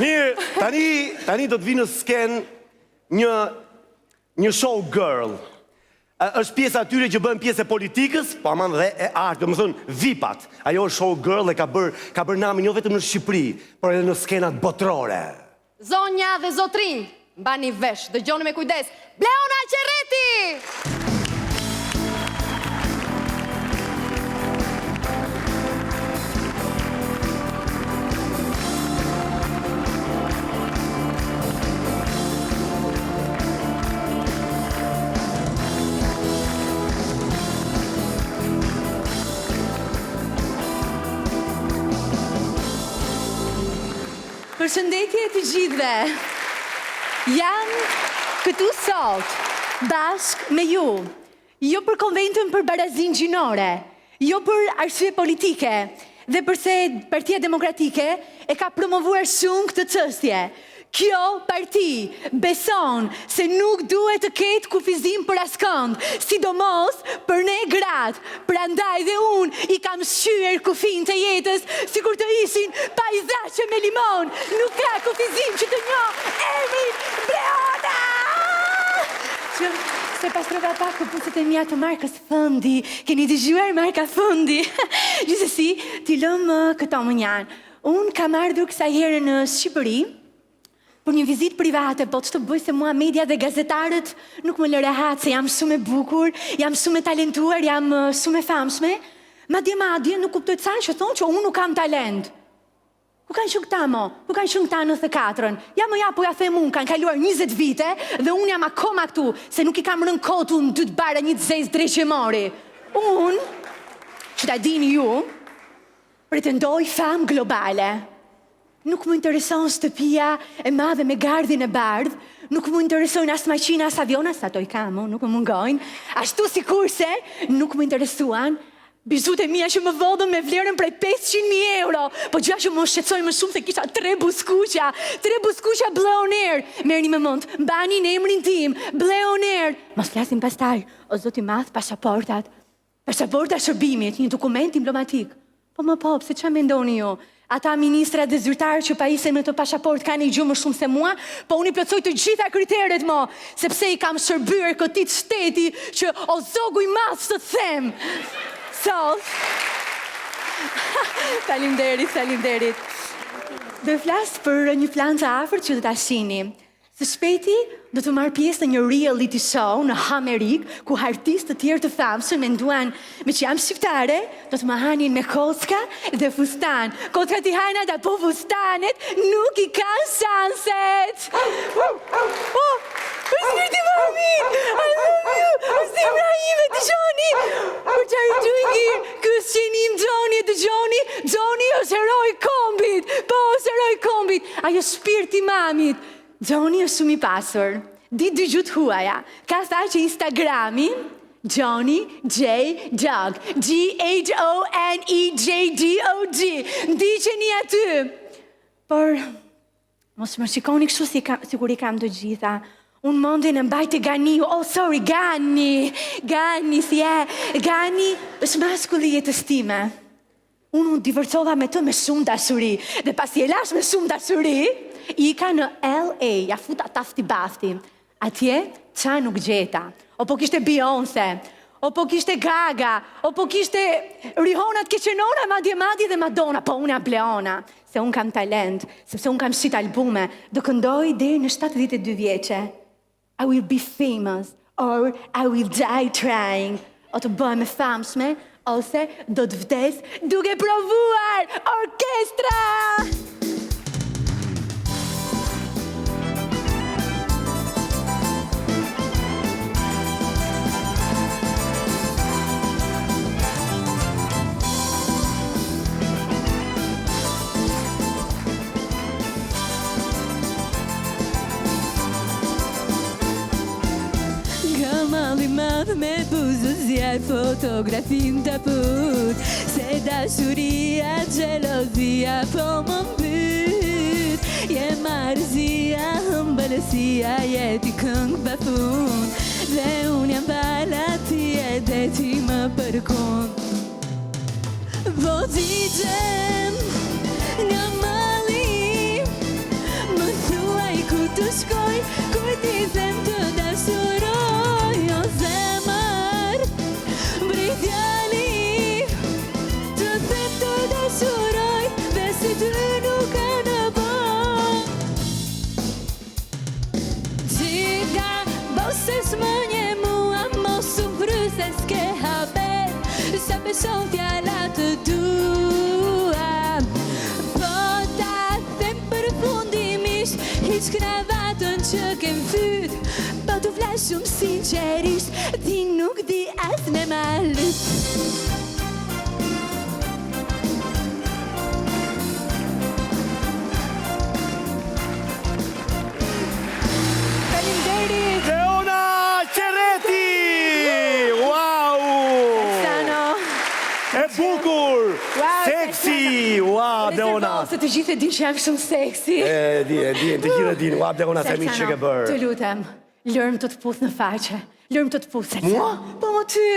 Mirë, tani do të vinë në sken një show girl. Është pjesa atyre që bën pjesë e politikës, po aman dhe e artë, do më thënë vipat. Ajo është show girl dhe ka bërë namin jo vetëm në Shqipëri, por edhe në skenat botrore. Zonja dhe zotrinj, mbani vesh, dëgjoni me kujdes. Bleona Qerreti! Përshëndetje të gjithëve. Jam këtu sot, bashkë me ju. Jo për konventën për barazin gjinore, jo për arsye politike, dhe përse Partia Demokratike e ka promovuar shumë këtë çështje. Kjo parti beson se nuk duhet të ketë kufizim për askënd, sidomos për ne gratë. Prandaj dhe unë i kam shqyer kufin të jetës, sikur të ishin pajzaqe me limon. Nuk ka kufizim që të njoh emrin Bleona! Që se pastrova pak këpucët e mia të markës Fundi. Keni dëgjuar marka Fundi? Gjithsesi, t'i lëm këto më njanë. Unë kam ardhur kësaj here në Shqipëri për një vizit private, po që të bëj se mua media dhe gazetarët nuk më lë rehat, se jam shumë e bukur, jam shumë e talentuar, jam shumë e famshme. Madje nuk kuptoj ca që thonë që unë nuk kam talent. Ku kanë qenë këta mo? Ku kanë qenë këta 94-ën? Ja më ja, po ja them unë, kanë kaluar 20 vite dhe unë jam akoma këtu, se nuk i kam rënë kotu në 2 bara një të zezë dreqemori. Unë, që ta dini ju, pretendoj fam globale. Nuk më intereson shtëpia e madhe me gardhin e bardh, nuk më interesojnë as maqina, as aviona, sa to i kam, nuk më mungojnë, ashtu sikurse nuk më interesuan bizut e mia që më vodhën me vlerën prej 500.000 euro, po gjëja që më shqetësoi më shumë se kisha 3 buskuqa Bleonair. Merrni me mend, mbani në emrin tim, Bleonair. Mos flasim pastaj, o zoti i madh, pasaporta shërbimit, një dokument diplomatik. Po më po, pse çfarë mendoni ju? Ata ministra dhe zyrtarë që pajisen me të pasaport kanë i gjumë më shumë se mua, po unë i plotësoj të gjitha kriteret mo, sepse i kam shërbyer këtij shteti që o zogu i madh të them. Faleminderit. Do të flas për një plan të afërt që do ta shihni. Së shpejti do të marr pjesë në një reality show në Amerikë, ku artistë të tjerë të famshëm menduan me që jam shqiptare, do të më hanin me kocka dhe fustan. Kockat i hanat apo fustanet nuk i kanë shanset. Shpirti mamit, I love you, është Ibrahime, dëgjoni. What are you doing here? Ky është qenim Gjoni, dëgjoni. Gjoni është heroi kombit, po është heroi kombit. Ajo shpirti mamit. Gjoni është shumë i pasur, di 2 gjuhë huaja, ka tha që Instagrami, Gjoni J Dog, GHONEJDOG, ndiqeni aty. Por, mos më shikoni kështu sikur i kam të gjitha. Unë mondin e mbajtë Ganiu, Gani, si e, Gani është maskulli jetës time. Unë divertova me të me shumë dashuri, dhe pasi e lash me shumë dashuri, i ka në LA, ja futa tafti bafti. Atje, qa nuk gjeta. O po kishte Beyoncé, o po kishte Gaga, o po kishte Rihanna Keqenora, madje dhe Madonna, po unë jam Bleona. Se unë kam talent, sepse unë kam shit albume, do këndoj deri në 72 vjeqe. I will be famous, or I will die trying. O të bëhem e famshme, ose do të vdes duke provuar orkestra! Me buzë zjarë fotografim të put, se dashuria, gjelozia po më mbyt. Je marzia, hëmbëlësia, jeti këngë bafun, dhe unë jam bala ti edhe ti më përkun. Voziqem nga mali, them të dashuroj, o zemër, mbri djali, të them të dashuroj, dhe si ty nuk ka në bën. Gjika, bose s'mënje mua, mos u fryse s'ke haber, sa beson fjala të tua. Po ta them përfundimisht, hiq kravatën që kem fyt, po t'u flas shumë sinqerisht, ti nuk di as me ma lyp. Faleminderit! Leona Qerreti! Wow! Sano! E bukur! Wow, Seksi! Wow, Leona! Se të gjithë e din që jam shumë seksi. E di, të gjithë din. Wow, Leona, se mi që ke bërë. Të lutem, lërm të puth në faqe. Lërm të puth, Salsano. Mua? Po më ty,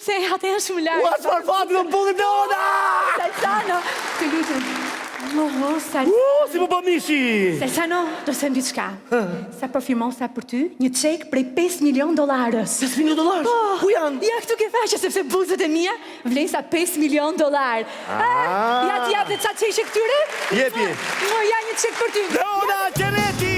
se atë janë shumë lartë. Ua, çfarë fati do të bëhet Leona! Salsano, të lutem. Oh, Salsano. Si më bë mishi! Salsano, do të them diçka. Sa përfirmosa për ty, një çek prej $5 milion. $5 milion? Ku janë? Ja këtu ke faqe, sepse buzët e mia vlen sa $5 milion. Ja ti jap dhe ca çeshë këtyre? Jepi. Ja një çek për ty. Leona Qerreti!